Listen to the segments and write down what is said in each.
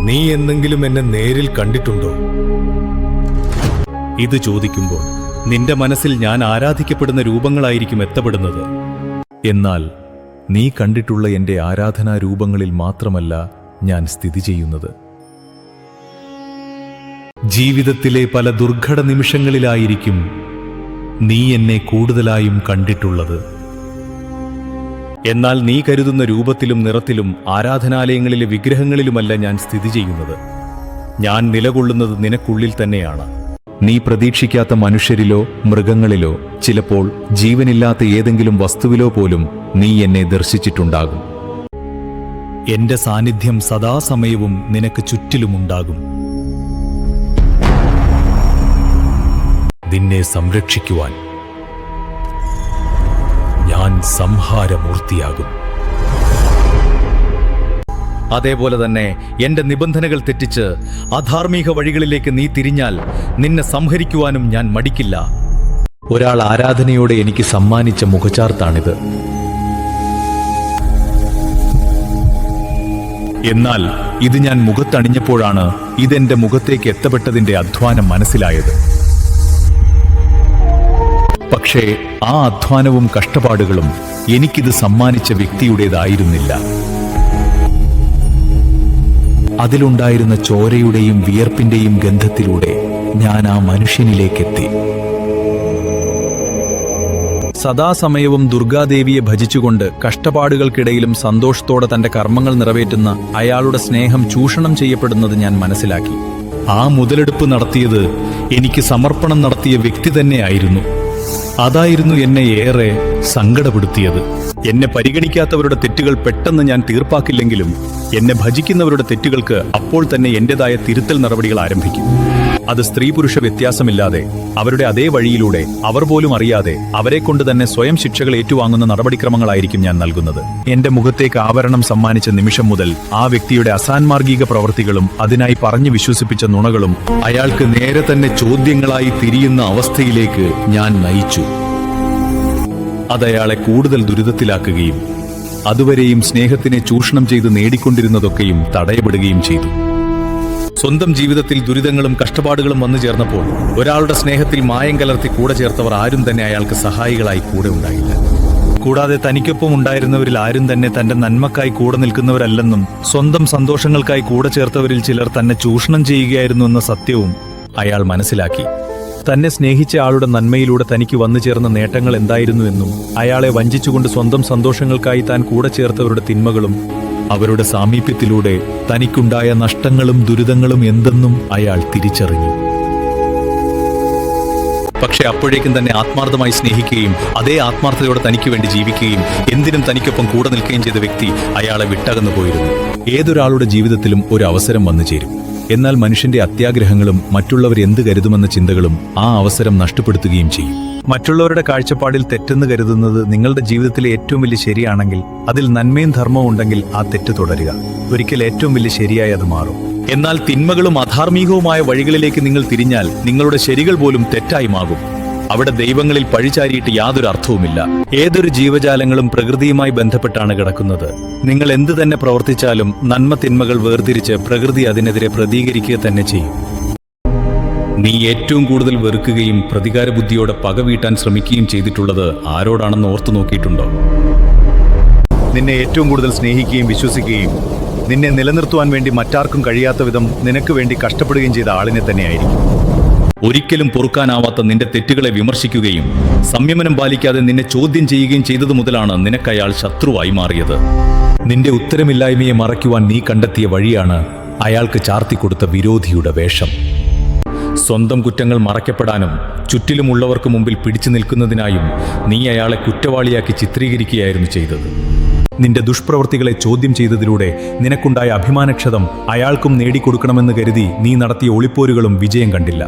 നീ എന്തെങ്കിലും എന്നെ നേരിൽ കണ്ടിട്ടുണ്ടോ? ഇത് ചോദിക്കുമ്പോൾ നിന്റെ മനസ്സിൽ ഞാൻ ആരാധിക്കപ്പെടുന്ന രൂപങ്ങളായിരിക്കും എത്തപ്പെടുന്നത്. എന്നാൽ നീ കണ്ടിട്ടുള്ള എൻ്റെ ആരാധനാ രൂപങ്ങളിൽ മാത്രമല്ല ഞാൻ സ്ഥിതി ചെയ്യുന്നത്. ജീവിതത്തിലെ പല ദുർഘട നിമിഷങ്ങളിലായിരിക്കും നീ എന്നെ കൂടുതലായും കണ്ടിട്ടുള്ളത്. എന്നാൽ നീ കരുതുന്ന രൂപത്തിലും നിറത്തിലും ആരാധനാലയങ്ങളിലെ വിഗ്രഹങ്ങളിലുമല്ല ഞാൻ സ്ഥിതി ചെയ്യുന്നത്. ഞാൻ നിലകൊള്ളുന്നത് നിനക്കുള്ളിൽ തന്നെയാണ്. നീ പ്രതീക്ഷിക്കാത്ത മനുഷ്യരിലോ മൃഗങ്ങളിലോ ചിലപ്പോൾ ജീവനില്ലാത്ത ഏതെങ്കിലും വസ്തുവിലോ പോലും നീ എന്നെ ദർശിച്ചിട്ടുണ്ടാകും. എന്റെ സാന്നിധ്യം സദാസമയവും നിനക്ക് ചുറ്റിലുമുണ്ടാകും. നിന്നെ സംരക്ഷിക്കുവാൻ ഞാൻ സംഹാരമൂർത്തിയാകും. അതേപോലെ തന്നെ എന്റെ നിബന്ധനകൾ തെറ്റിച്ച് അധാർമിക വഴികളിലേക്ക് നീ തിരിഞ്ഞാൽ നിന്നെ സംഹരിക്കുവാനും ഞാൻ മടിക്കില്ല. ഒരാൾ ആരാധനയോടെ എനിക്ക് സമ്മാനിച്ച മുഖചാർത്താണിത്. എന്നാൽ ഇത് ഞാൻ മുഖത്തണിഞ്ഞപ്പോഴാണ് ഇതെന്റെ മുഖത്തേക്ക് എത്തപ്പെട്ടതിന്റെ അധ്വാനം മനസ്സിലായത്. പക്ഷേ ആ അധ്വാനവും കഷ്ടപ്പാടുകളും എനിക്കിത് സമ്മാനിച്ച വ്യക്തിയുടേതായിരുന്നില്ല. അതിലുണ്ടായിരുന്ന ചോരയുടെയും വിയർപ്പിന്റെയും ഗന്ധത്തിലൂടെ ഞാൻ ആ മനുഷ്യനിലേക്കെത്തി. സദാസമയവും ദുർഗാദേവിയെ ഭജിച്ചുകൊണ്ട് കഷ്ടപ്പാടുകൾക്കിടയിലും സന്തോഷത്തോടെ തന്റെ കർമ്മങ്ങൾ നിറവേറ്റുന്ന അയാളുടെ സ്നേഹം ചൂഷണം ചെയ്യപ്പെടുന്നത് ഞാൻ മനസ്സിലാക്കി. ആ മുതലെടുപ്പ് നടത്തിയത് എനിക്ക് സമർപ്പണം നടത്തിയ വ്യക്തി തന്നെയായിരുന്നു. അതായിരുന്നു എന്നെ ഏറെ സങ്കടപ്പെടുത്തിയത്. എന്നെ പരിഗണിക്കാത്തവരുടെ തെറ്റുകൾ പെട്ടെന്ന് ഞാൻ തീർപ്പാക്കില്ലെങ്കിലും എന്നെ ഭജിക്കുന്നവരുടെ തെറ്റുകൾക്ക് അപ്പോൾ തന്നെ എന്റേതായ തിരുത്തൽ നടപടികൾ ആരംഭിക്കും. അത് സ്ത്രീ പുരുഷ വ്യത്യാസമില്ലാതെ അവരുടെ അതേ വഴിയിലൂടെ അവർ പോലും അറിയാതെ അവരെ കൊണ്ട് തന്നെ സ്വയം ശിക്ഷകൾ ഏറ്റുവാങ്ങുന്ന നടപടിക്രമങ്ങളായിരിക്കും ഞാൻ നൽകുന്നത്. എന്റെ മുഖത്തേക്ക് ആവരണം സമ്മാനിച്ച നിമിഷം മുതൽ ആ വ്യക്തിയുടെ അസാൻമാർഗിക പ്രവൃത്തികളും അതിനായി പറഞ്ഞു വിശ്വസിപ്പിച്ച നുണകളും അയാൾക്ക് നേരെ തന്നെ ചോദ്യങ്ങളായി തിരിയുന്ന അവസ്ഥയിലേക്ക് ഞാൻ നയിച്ചു. അതയാളെ കൂടുതൽ ദുരിതത്തിലാക്കുകയും അതുവരെയും സ്നേഹത്തിനെ ചൂഷണം ചെയ്ത് നേടിക്കൊണ്ടിരുന്നതൊക്കെയും തടയപ്പെടുകയും ചെയ്തു. സ്വന്തം ജീവിതത്തിൽ ദുരിതങ്ങളും കഷ്ടപ്പാടുകളും വന്നു ചേർന്നപ്പോൾ ഒരാളുടെ സ്നേഹത്തിൽ മായം കലർത്തി കൂടെ ചേർത്തവർ ആരും തന്നെ അയാൾക്ക് സഹായികളായി കൂടെ ഉണ്ടായില്ല. കൂടാതെ തനിക്കൊപ്പം ഉണ്ടായിരുന്നവരിൽ ആരും തന്നെ തന്റെ നന്മക്കായി കൂടെ നിൽക്കുന്നവരല്ലെന്നും സ്വന്തം സന്തോഷങ്ങൾക്കായി കൂടെ ചേർത്തവരിൽ ചിലർ തന്നെ ചൂഷണം ചെയ്യുകയായിരുന്നു എന്ന സത്യവും അയാൾ മനസ്സിലാക്കി. തന്നെ സ്നേഹിച്ച ആളുടെ നന്മയിലൂടെ തനിക്ക് വന്നു ചേർന്ന നേട്ടങ്ങൾ എന്തായിരുന്നുവെന്നും അയാളെ വഞ്ചിച്ചുകൊണ്ട് സ്വന്തം സന്തോഷങ്ങൾക്കായി താൻ കൂടെ ചേർത്തവരുടെ തിന്മകളും അവരുടെ സാമീപ്യത്തിലൂടെ തനിക്കുണ്ടായ നഷ്ടങ്ങളും ദുരിതങ്ങളും എന്തെന്നും അയാൾ തിരിച്ചറിഞ്ഞു. പക്ഷെ അപ്പോഴേക്കും തന്നെ ആത്മാർത്ഥമായി സ്നേഹിക്കുകയും അതേ ആത്മാർത്ഥതയോടെ തനിക്ക് വേണ്ടി ജീവിക്കുകയും എന്തിനും തനിക്കൊപ്പം കൂടെ നിൽക്കുകയും ചെയ്ത വ്യക്തി അയാളെ വിട്ടകന്നു പോയിരുന്നു. ഏതൊരാളുടെ ജീവിതത്തിലും ഒരു അവസരം വന്നു ചേരും. എന്നാൽ മനുഷ്യന്റെ അത്യാഗ്രഹങ്ങളും മറ്റുള്ളവർ എന്ത് കരുതുമെന്ന ചിന്തകളും ആ അവസരം നഷ്ടപ്പെടുത്തുകയും ചെയ്യും. മറ്റുള്ളവരുടെ കാഴ്ചപ്പാടിൽ തെറ്റെന്ന് കരുതുന്നത് നിങ്ങളുടെ ജീവിതത്തിലെ ഏറ്റവും വലിയ ശരിയാണെങ്കിൽ അതിൽ നന്മയും ധർമ്മവും ഉണ്ടെങ്കിൽ ആ തെറ്റ് തുടരുക. ഒരിക്കൽ ഏറ്റവും വലിയ ശരിയായി അത് മാറും. എന്നാൽ തിന്മകളും അധാർമികവുമായ വഴികളിലേക്ക് നിങ്ങൾ തിരിഞ്ഞാൽ നിങ്ങളുടെ ശരികൾ പോലും തെറ്റായി മാറും. അവിടെ ദൈവങ്ങളിൽ പഴിചാരിയിട്ട് യാതൊരു അർത്ഥവുമില്ല. ഏതൊരു ജീവജാലങ്ങളും പ്രകൃതിയുമായി ബന്ധപ്പെട്ടാണ് കിടക്കുന്നത്. നിങ്ങൾ എന്തു തന്നെ പ്രവർത്തിച്ചാലും നന്മ തിന്മകൾ വേർതിരിച്ച് പ്രകൃതി അതിനെതിരെ പ്രതികരിക്കുക തന്നെ ചെയ്യും. നീ ഏറ്റവും കൂടുതൽ വെറുക്കുകയും പ്രതികാര ബുദ്ധിയോടെ പക വീട്ടാൻ ശ്രമിക്കുകയും ചെയ്തിട്ടുള്ളത് ആരോടാണെന്ന് ഓർത്തു നോക്കിയിട്ടുണ്ടോ? നിന്നെ ഏറ്റവും കൂടുതൽ സ്നേഹിക്കുകയും വിശ്വസിക്കുകയും നിന്നെ നിലനിർത്തുവാൻ വേണ്ടി മറ്റാർക്കും കഴിയാത്ത വിധം നിനക്ക് വേണ്ടി കഷ്ടപ്പെടുകയും ചെയ്ത ആളിനെ തന്നെയായിരിക്കും. ഒരിക്കലും പൊറുക്കാനാവാത്ത നിന്റെ തെറ്റുകളെ വിമർശിക്കുകയും സംയമനം പാലിക്കാതെ നിന്നെ ചോദ്യം ചെയ്യുകയും ചെയ്തതു മുതലാണ് നിനക്കയാൾ ശത്രുവായി മാറിയത്. നിന്റെ ഉത്തരമില്ലായ്മയെ മറയ്ക്കുവാൻ നീ കണ്ടെത്തിയ വഴിയാണ് അയാൾക്ക് ചാർത്തിക്കൊടുത്ത വിരോധിയുടെ വേഷം. സ്വന്തം കുറ്റങ്ങൾ മറയ്ക്കപ്പെടാനും ചുറ്റിലുമുള്ളവർക്ക് മുമ്പിൽ പിടിച്ചു നിൽക്കുന്നതിനായും നീ അയാളെ കുറ്റവാളിയാക്കി ചിത്രീകരിക്കുകയായിരുന്നു ചെയ്തത്. നിന്റെ ദുഷ്പ്രവൃത്തികളെ ചോദ്യം ചെയ്തതിലൂടെ നിനക്കുണ്ടായ അഭിമാനക്ഷതം അയാൾക്കും നേടിക്കൊടുക്കണമെന്ന് കരുതി നീ നടത്തിയ ഒളിപ്പോരുകളും വിജയം കണ്ടില്ല.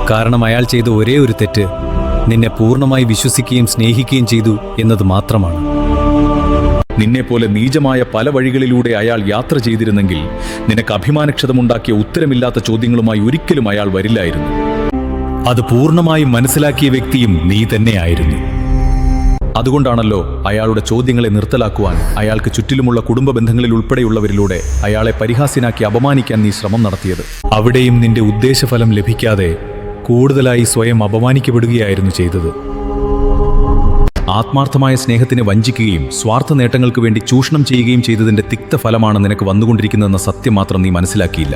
കാരണം അയാൾ ചെയ്ത ഒരേ ഒരു തെറ്റ് നിന്നെ പൂർണ്ണമായി വിശ്വസിക്കുകയും സ്നേഹിക്കുകയും ചെയ്തു എന്നത് മാത്രമാണ്. നിന്നെപ്പോലെ നീചമായ പല വഴികളിലൂടെ അയാൾ യാത്ര ചെയ്തിരുന്നെങ്കിൽ നിനക്ക് അഭിമാനക്ഷതമുണ്ടാക്കിയ ഉത്തരമില്ലാത്ത ചോദ്യങ്ങളുമായി ഒരിക്കലും അയാൾ വരില്ലായിരുന്നു. അത് പൂർണ്ണമായും മനസ്സിലാക്കിയ വ്യക്തിയും നീ തന്നെയായിരുന്നു. അതുകൊണ്ടാണല്ലോ അയാളുടെ ചോദ്യങ്ങളെ നിർത്തലാക്കുവാൻ അയാൾക്ക് ചുറ്റിലുമുള്ള കുടുംബ ബന്ധങ്ങളിൽ ഉൾപ്പെടെയുള്ളവരിലൂടെ അയാളെ പരിഹാസ്യനാക്കി അപമാനിക്കാൻ നീ ശ്രമം നടത്തിയത്. അവിടെയും നിന്റെ ഉദ്ദേശഫലം ലഭിക്കാതെ കൂടുതലായി സ്വയം അപമാനിക്കപ്പെടുകയായിരുന്നു ചെയ്തത്. ആത്മാർത്ഥമായ സ്നേഹത്തിനെ വഞ്ചിക്കുകയും സ്വാർത്ഥ നേട്ടങ്ങൾക്ക് വേണ്ടി ചൂഷണം ചെയ്യുകയും ചെയ്തതിന്റെ തിക്തഫലമാണ് നിനക്ക് വന്നുകൊണ്ടിരിക്കുന്നതെന്ന സത്യം മാത്രം നീ മനസ്സിലാക്കിയില്ല.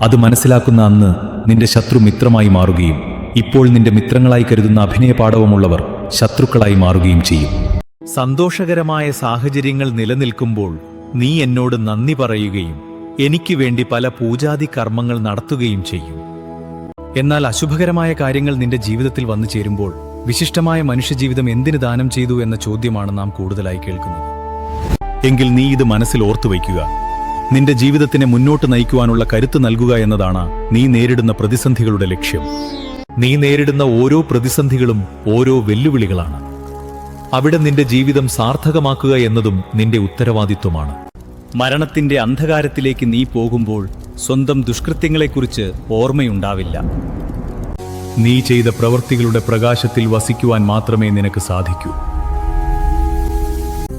അത് മനസ്സിലാക്കുന്ന അന്ന് നിന്റെ ശത്രു മിത്രമായി മാറുകയും ഇപ്പോൾ നിന്റെ മിത്രങ്ങളായി കരുതുന്ന അഭിനയപാടവമുള്ളവർ ശത്രുക്കളായി മാറുകയും ചെയ്യും. സന്തോഷകരമായ സാഹചര്യങ്ങൾ നിലനിൽക്കുമ്പോൾ നീ എന്നോട് നന്ദി പറയുകയും എനിക്ക് വേണ്ടി പല പൂജാതി കർമ്മങ്ങൾ നടത്തുകയും ചെയ്യും. എന്നാൽ അശുഭകരമായ കാര്യങ്ങൾ നിന്റെ ജീവിതത്തിൽ വന്നു ചേരുമ്പോൾ വിശിഷ്ടമായ മനുഷ്യജീവിതം എന്തിനു ദാനം ചെയ്തു എന്ന ചോദ്യമാണ് നാം കൂടുതലായി കേൾക്കുന്നത്. എങ്കിൽ നീ ഇത് മനസ്സിൽ ഓർത്തുവയ്ക്കുക. നിന്റെ ജീവിതത്തിനെ മുന്നോട്ട് നയിക്കുവാനുള്ള കരുത്ത് നൽകുക എന്നതാണ് നീ നേരിടുന്ന പ്രതിസന്ധികളുടെ ലക്ഷ്യം. നീ നേരിടുന്ന ഓരോ പ്രതിസന്ധികളും ഓരോ വെല്ലുവിളികളാണ്. അവിടെ നിന്റെ ജീവിതം സാർത്ഥകമാക്കുക എന്നതും നിന്റെ ഉത്തരവാദിത്വമാണ്. മരണത്തിന്റെ അന്ധകാരത്തിലേക്ക് നീ പോകുമ്പോൾ സ്വന്തം ദുഷ്കൃത്യങ്ങളെക്കുറിച്ച് ഓർമ്മയുണ്ടാവില്ല. നീ ചെയ്ത പ്രവൃത്തികളുടെ പ്രകാശത്തിൽ വസിക്കുവാൻ മാത്രമേ നിനക്ക് സാധിക്കൂ.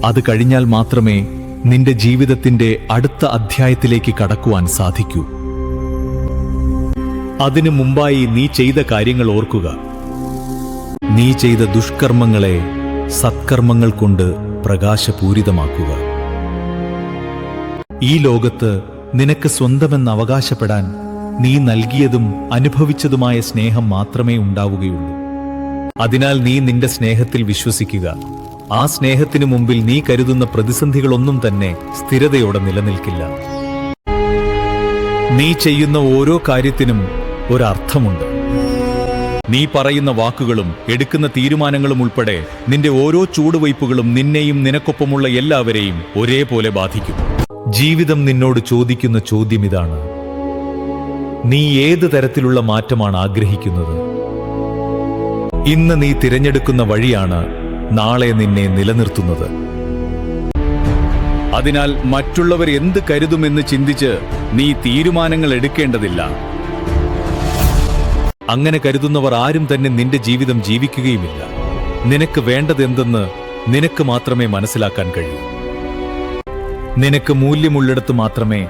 അത് കഴിഞ്ഞാൽ മാത്രമേ നിന്റെ ജീവിതത്തിന്റെ അടുത്ത അധ്യായത്തിലേക്ക് കടക്കുവാൻ സാധിക്കൂ. അതിനു മുമ്പായി നീ ചെയ്ത കാര്യങ്ങൾ ഓർക്കുക. നീ ചെയ്ത ദുഷ്കർമ്മങ്ങളെ സത്കർമ്മങ്ങൾ കൊണ്ട് പ്രകാശപൂരിതമാക്കുക. ഈ ലോകത്ത് നിനക്ക് സ്വന്തമെന്ന് അവകാശപ്പെടാൻ നീ നൽകിയതും അനുഭവിച്ചതുമായ സ്നേഹം മാത്രമേ ഉണ്ടാവുകയുള്ളൂ. അതിനാൽ നീ നിന്റെ സ്നേഹത്തിൽ വിശ്വസിക്കുക. ആ സ്നേഹത്തിനു മുമ്പിൽ നീ കരുതുന്ന പ്രതിസന്ധികളൊന്നും തന്നെ സ്ഥിരതയോടെ നിലനിൽക്കില്ല. നീ ചെയ്യുന്ന ഓരോ കാര്യത്തിനും ഒരർത്ഥമുണ്ട്. നീ പറയുന്ന വാക്കുകളും എടുക്കുന്ന തീരുമാനങ്ങളും ഉൾപ്പെടെ നിന്റെ ഓരോ ചൂടുവയ്പ്പുകളും നിന്നെയും നിനക്കൊപ്പമുള്ള എല്ലാവരെയും ഒരേപോലെ ബാധിക്കും. ജീവിതം നിന്നോട് ചോദിക്കുന്ന ചോദ്യം ഇതാണ്: നീ ഏത് തരത്തിലുള്ള മാറ്റമാണ് ആഗ്രഹിക്കുന്നത്? ഇന്ന് നീ തിരഞ്ഞെടുക്കുന്ന വഴിയാണ് നാളെ നിന്നെ നിലനിർത്തുന്നത്. അതിനാൽ മറ്റുള്ളവർ എന്ത് കരുതുമെന്ന് ചിന്തിച്ച് നീ തീരുമാനങ്ങൾ എടുക്കേണ്ടതില്ല. അങ്ങനെ കരുതുന്നവർ ആരും തന്നെ നിന്റെ ജീവിതം ജീവിക്കുകയുമില്ല. നിനക്ക് വേണ്ടതെന്തെന്ന് നിനക്ക് മാത്രമേ മനസ്സിലാക്കാൻ കഴിയൂ. നിനക്ക് മൂല്യമുള്ളിടത്ത് മാത്രമേ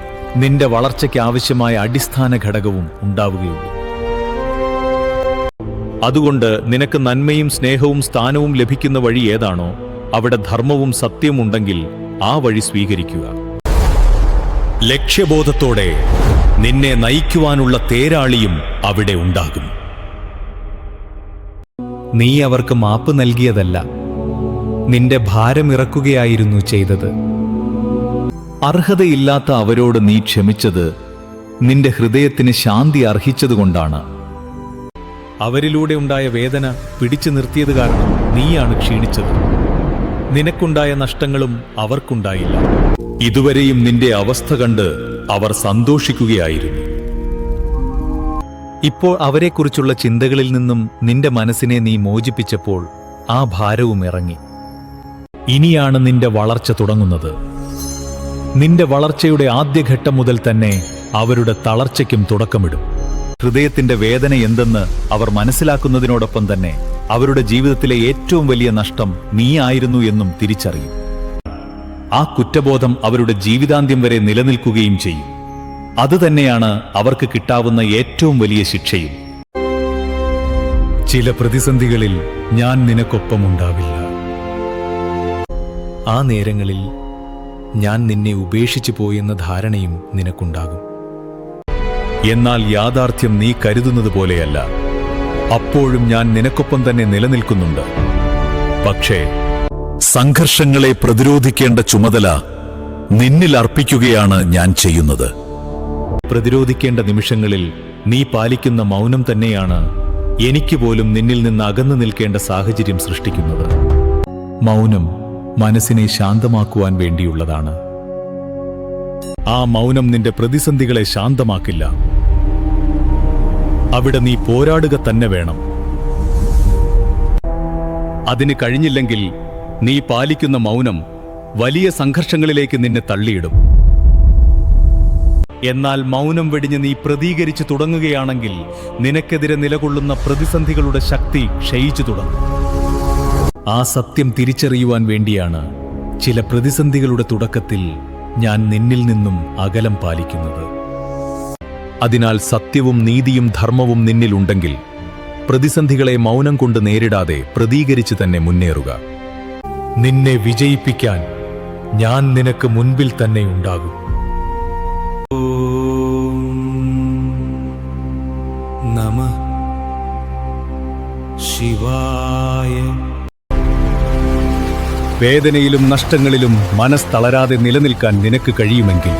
നിന്റെ വളർച്ചയ്ക്ക് ആവശ്യമായ അടിസ്ഥാന ഘടകവും ഉണ്ടാവുകയുള്ളൂ. അതുകൊണ്ട് നിനക്ക് നന്മയും സ്നേഹവും സ്ഥാനവും ലഭിക്കുന്ന വഴി ഏതാണോ അവിടെ ധർമ്മവും സത്യവും ഉണ്ടെങ്കിൽ ആ വഴി സ്വീകരിക്കുക. ലക്ഷ്യബോധത്തോടെ നിന്നെ നയിക്കുവാനുള്ള തേരാളിയും അവിടെ ഉണ്ടാകും. നീ അവർക്ക് മാപ്പ് നൽകിയതല്ല, നിന്റെ ഭാരമിറക്കുകയായിരുന്നു ചെയ്തത്. അർഹതയില്ലാത്ത അവരോട് നീ ക്ഷമിച്ചത് നിന്റെ ഹൃദയത്തിന് ശാന്തി അർഹിച്ചതുകൊണ്ടാണ്. അവരിലൂടെ ഉണ്ടായ വേദന പിടിച്ചു നിർത്തിയത് കാരണം നീയാണ് ക്ഷീണിച്ചത്. നിനക്കുണ്ടായ നഷ്ടങ്ങളും അവർക്കുണ്ടായില്ല. ഇതുവരെയും നിന്റെ അവസ്ഥ കണ്ട് അവർ സന്തോഷിക്കുകയായിരുന്നു. ഇപ്പോൾ അവരെക്കുറിച്ചുള്ള ചിന്തകളിൽ നിന്നും നിന്റെ മനസ്സിനെ നീ മോചിപ്പിച്ചപ്പോൾ ആ ഭാരവും ഇറങ്ങി. ഇനിയാണ് നിന്റെ വളർച്ച തുടങ്ങുന്നത്. നിന്റെ വളർച്ചയുടെ ആദ്യഘട്ടം മുതൽ തന്നെ അവരുടെ തളർച്ചയ്ക്കും തുടക്കമിടും. ഹൃദയത്തിന്റെ വേദന എന്തെന്ന് അവർ മനസ്സിലാക്കുന്നതിനോടൊപ്പം തന്നെ അവരുടെ ജീവിതത്തിലെ ഏറ്റവും വലിയ നഷ്ടം നീ ആയിരുന്നു എന്നും തിരിച്ചറിയും. ആ കുറ്റബോധം അവരുടെ ജീവിതാന്ത്യം വരെ നിലനിൽക്കുകയും ചെയ്യും. അതുതന്നെയാണ് അവർക്ക് കിട്ടാവുന്ന ഏറ്റവും വലിയ ശിക്ഷയും. ചില പ്രതിസന്ധികളിൽ ഞാൻ നിനക്കൊപ്പമുണ്ടാവില്ല. ആ നേരങ്ങളിൽ ഞാൻ നിന്നെ ഉപേക്ഷിച്ചു പോയെന്ന ധാരണയും നിനക്കുണ്ടാകും. എന്നാൽ യാഥാർത്ഥ്യം നീ കരുതുന്നത് പോലെയല്ല. അപ്പോഴും ഞാൻ നിനക്കൊപ്പം തന്നെ നിലനിൽക്കുന്നുണ്ട്. പക്ഷേ സംഘർഷങ്ങളെ പ്രതിരോധിക്കേണ്ട ചുമതല നിന്നിൽ അർപ്പിക്കുകയാണ് ഞാൻ ചെയ്യുന്നത്. പ്രതിരോധിക്കേണ്ട നിമിഷങ്ങളിൽ നീ പാലിക്കുന്ന മൗനം തന്നെയാണ് എനിക്ക് പോലും നിന്നിൽ നിന്ന് അകന്നു നിൽക്കേണ്ട സാഹചര്യം സൃഷ്ടിക്കുന്നത്. മൗനം മനസ്സിനെ ശാന്തമാക്കുവാൻ വേണ്ടിയുള്ളതാണ്. ആ മൗനം നിന്റെ പ്രതിസന്ധികളെ ശാന്തമാക്കില്ല. അവിടെ നീ പോരാടുക തന്നെ വേണം. അതിന് കഴിഞ്ഞില്ലെങ്കിൽ നീ പാലിക്കുന്ന മൗനം വലിയ സംഘർഷങ്ങളിലേക്ക് നിന്നെ തള്ളിയിടും. എന്നാൽ മൗനം വെടിഞ്ഞ് നീ പ്രതികരിച്ചു തുടങ്ങുകയാണെങ്കിൽ നിനക്കെതിരെ നിലകൊള്ളുന്ന പ്രതിസന്ധികളുടെ ശക്തി ക്ഷയിച്ചു തുടങ്ങും. ആ സത്യം തിരിച്ചറിയുവാൻ വേണ്ടിയാണ് ചില പ്രതിസന്ധികളുടെ തുടക്കത്തിൽ ഞാൻ നിന്നിൽ നിന്നും അകലം പാലിക്കുന്നത്. അതിനാൽ സത്യവും നീതിയും ധർമ്മവും നിന്നിലുണ്ടെങ്കിൽ പ്രതിസന്ധികളെ മൗനം കൊണ്ട് നേരിടാതെ പ്രതികരിച്ച് തന്നെ മുന്നേറുക. നിന്നെ വിജയിപ്പിക്കാൻ ഞാൻ നിനക്ക് മുൻപിൽ തന്നെ ഉണ്ടാകും. നമഃ ശിവായ. വേദനയിലും നഷ്ടങ്ങളിലും മനസ്സ് തളരാതെ നിലനിൽക്കാൻ നിനക്ക് കഴിയുമെങ്കിൽ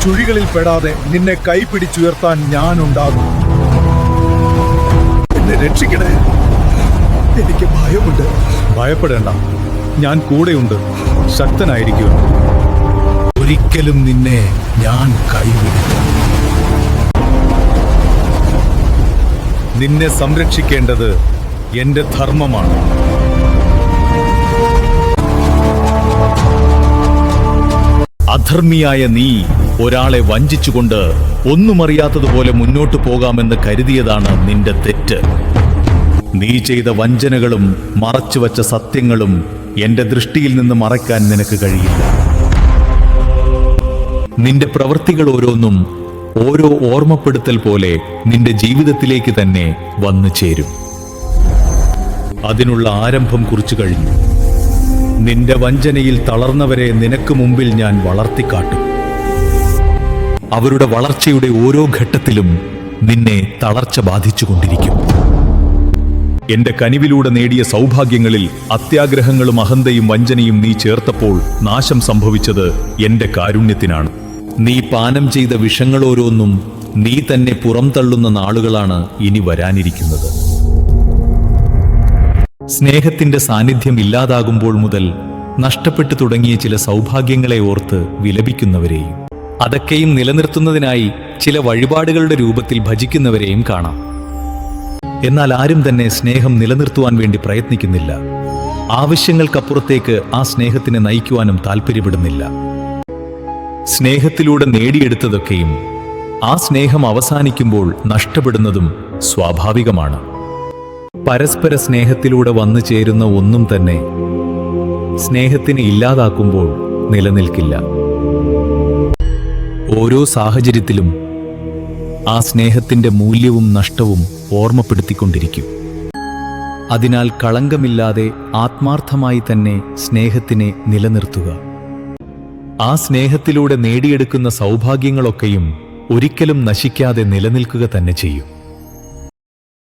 ചുഴികളിൽ പെടാതെ നിന്നെ കൈപിടിച്ചുയർത്താൻ ഞാനുണ്ടാകും. എന്നെ രക്ഷിക്കണേ, എനിക്ക് ഭയമുണ്ട്. ഭയപ്പെടേണ്ട, ഞാൻ കൂടെയുണ്ട്, ശക്തനായിരിക്കും. ഒരിക്കലും നിന്നെ ഞാൻ കൈവിടില്ല. നിന്നെ സംരക്ഷിക്കേണ്ടത് എന്റെ ധർമ്മമാണ്. അധർമ്മിയായ നീ ഒരാളെ വഞ്ചിച്ചുകൊണ്ട് ഒന്നുമറിയാത്തതുപോലെ മുന്നോട്ടു പോകാമെന്ന് കരുതിയതാണ് നിന്റെ തെറ്റ്. നീ ചെയ്ത വഞ്ചനകളും മറച്ചുവച്ച സത്യങ്ങളും എന്റെ ദൃഷ്ടിയിൽ നിന്ന് മറയ്ക്കാൻ നിനക്ക് കഴിയില്ല. നിന്റെ പ്രവൃത്തികൾ ഓരോന്നും ഓരോ ഓർമ്മപ്പെടുത്തൽ പോലെ നിന്റെ ജീവിതത്തിലേക്ക് തന്നെ വന്നു ചേരും. അതിനുള്ള ആരംഭം കുറിച്ചു കഴിഞ്ഞു. നിന്റെ വഞ്ചനയിൽ തളർന്നവരെ നിനക്ക് മുമ്പിൽ ഞാൻ വളർത്തിക്കാട്ടും. അവരുടെ വളർച്ചയുടെ ഓരോ ഘട്ടത്തിലും നിന്നെ തളർച്ച ബാധിച്ചുകൊണ്ടിരിക്കും. എന്റെ കനിവിലൂടെ നേടിയ സൗഭാഗ്യങ്ങളിൽ അത്യാഗ്രഹങ്ങളും അഹന്തയും വഞ്ചനയും നീ ചേർത്തപ്പോൾ നാശം സംഭവിച്ചത് എന്റെ കാരുണ്യത്തിനാണ്. നീ പാനം ചെയ്ത വിഷങ്ങളോരോന്നും നീ തന്നെ പുറംതള്ളുന്ന നാളുകളാണ് ഇനി വരാനിരിക്കുന്നത്. സ്നേഹത്തിന്റെ സാന്നിധ്യം ഇല്ലാതാകുമ്പോൾ മുതൽ നഷ്ടപ്പെട്ടു തുടങ്ങിയ ചില സൗഭാഗ്യങ്ങളെ ഓർത്ത് വിലപിക്കുന്നവരെയും അതൊക്കെയും നിലനിർത്തുന്നതിനായി ചില വഴിപാടുകളുടെ രൂപത്തിൽ ഭജിക്കുന്നവരെയും കാണാം. എന്നാൽ ആരും തന്നെ സ്നേഹം നിലനിർത്തുവാൻ വേണ്ടി പ്രയത്നിക്കുന്നില്ല. ആവശ്യങ്ങൾക്കപ്പുറത്തേക്ക് ആ സ്നേഹത്തിനെ നയിക്കുവാനും താല്പര്യപ്പെടുന്നില്ല. സ്നേഹത്തിലൂടെ നേടിയെടുത്തതൊക്കെയും ആ സ്നേഹം അവസാനിക്കുമ്പോൾ നഷ്ടപ്പെടുന്നതും സ്വാഭാവികമാണ്. പരസ്പര സ്നേഹത്തിലൂടെ വന്നു ചേരുന്ന ഒന്നും തന്നെ സ്നേഹത്തിനെ ഇല്ലാതാക്കുമ്പോൾ നിലനിൽക്കില്ല. ഓരോ സാഹചര്യത്തിലും ആ സ്നേഹത്തിന്റെ മൂല്യവും നഷ്ടവും ഓർമ്മപ്പെടുത്തിക്കൊണ്ടിരിക്കും. അതിനാൽ കളങ്കമില്ലാതെ ആത്മാർത്ഥമായി തന്നെ സ്നേഹത്തിനെ നിലനിർത്തുക. ആ സ്നേഹത്തിലൂടെ നേടിയെടുക്കുന്ന സൗഭാഗ്യങ്ങളൊക്കെയും ഒരിക്കലും നശിക്കാതെ നിലനിൽക്കുക തന്നെ ചെയ്യും.